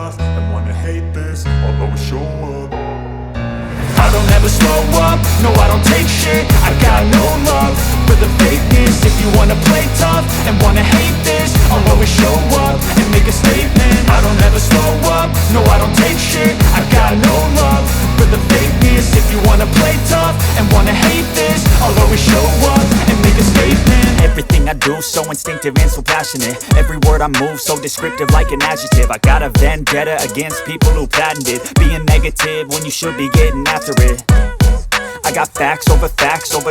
tough and wanna hate this, I'll always show up. I don't ever slow up, no I don't take shit. I got no love for the fakeness. If you wanna play tough and wanna hate this, I'll always show up and make a statement. I don't ever slow up, no I don't take shit. I got no love for the fakeness. If you wanna play tough and wanna hate this, I'll always show up and make a statement. Everything I do so instinctive and so passionate. Every word I move so descriptive like an adjective. I got a vendetta against people who patented being negative when you should be getting after it. I got facts over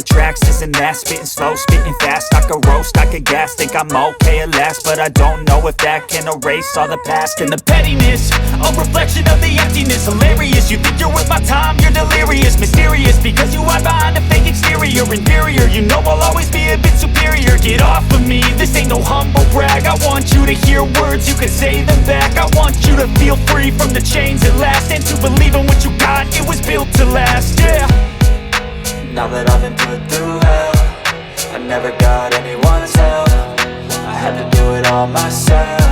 tracks, this and that. Spitting slow, spitting fast, I could roast, I could gas. Think I'm okay at last, but I don't know if that can erase all the past. And the pettiness, a reflection of the emptiness. Hilarious, you think you're worth my time, you're delirious. Mysterious, because you hide behind a fake exterior. Inferior, you know I'll always be a bit superior. Get off of me, this ain't no humble brag. I want you to hear words, you can say them back. I want you to feel free from the chains at last, and to believe in what you got, it was built to last, yeah. Now that I've been put through hell, I never got anyone's help. I had to do it all myself.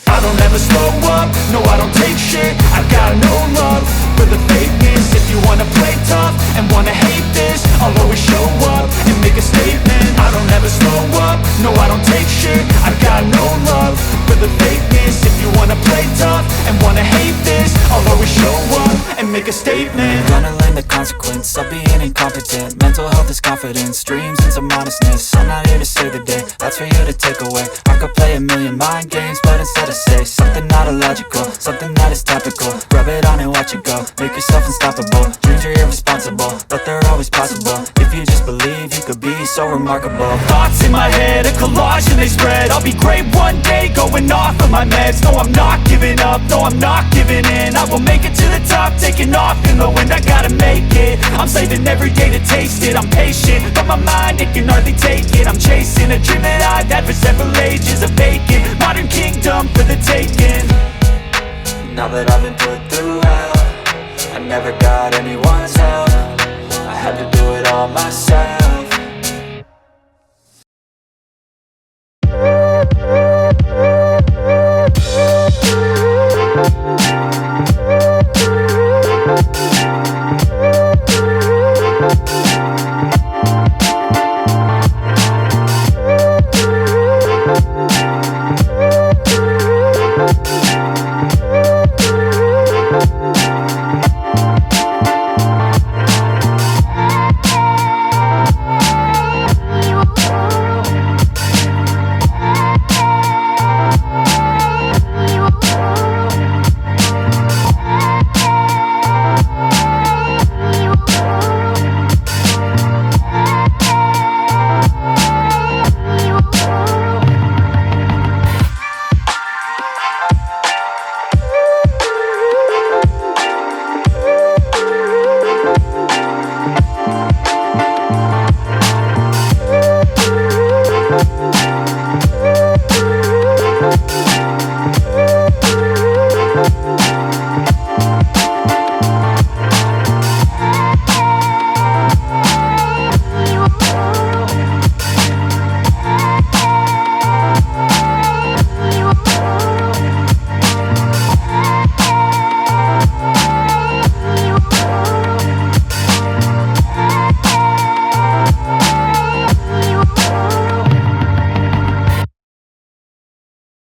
I don't ever slow up, no I don't take shit. I got no love for the fakeness. If you wanna play tough and wanna hate this, I'll always show up and make a statement. I don't ever slow up, no I don't take shit. I got no love for the fakeness. If you wanna play tough and wanna hate this, I'll always show up and make a statement. Gonna learn the consequence of being incompetent. Mental health is confidence, dreams and some honestness. I'm not here to save the day, that's for you to take away. I could play a million mind games, but instead I say something not illogical, something that is topical. Rub it on and watch it go, make yourself unstoppable. Dreams are irresponsible, but they're always possible. If you just believe, you could be so remarkable. Thoughts in my head, a collage and they spread. I'll be great one day, going off of my meds. No, I'm not giving up, no, I'm not giving in. I will make it to the top, taking off in the wind. I gotta make it, I'm saving every day to taste it. I'm patient, but my mind, it can hardly take it. I'm chasing a dream that I've had for several ages. A vacant, modern kingdom for the taking. Now that I've been put through hell, I never got anyone's help. I had to do it all myself.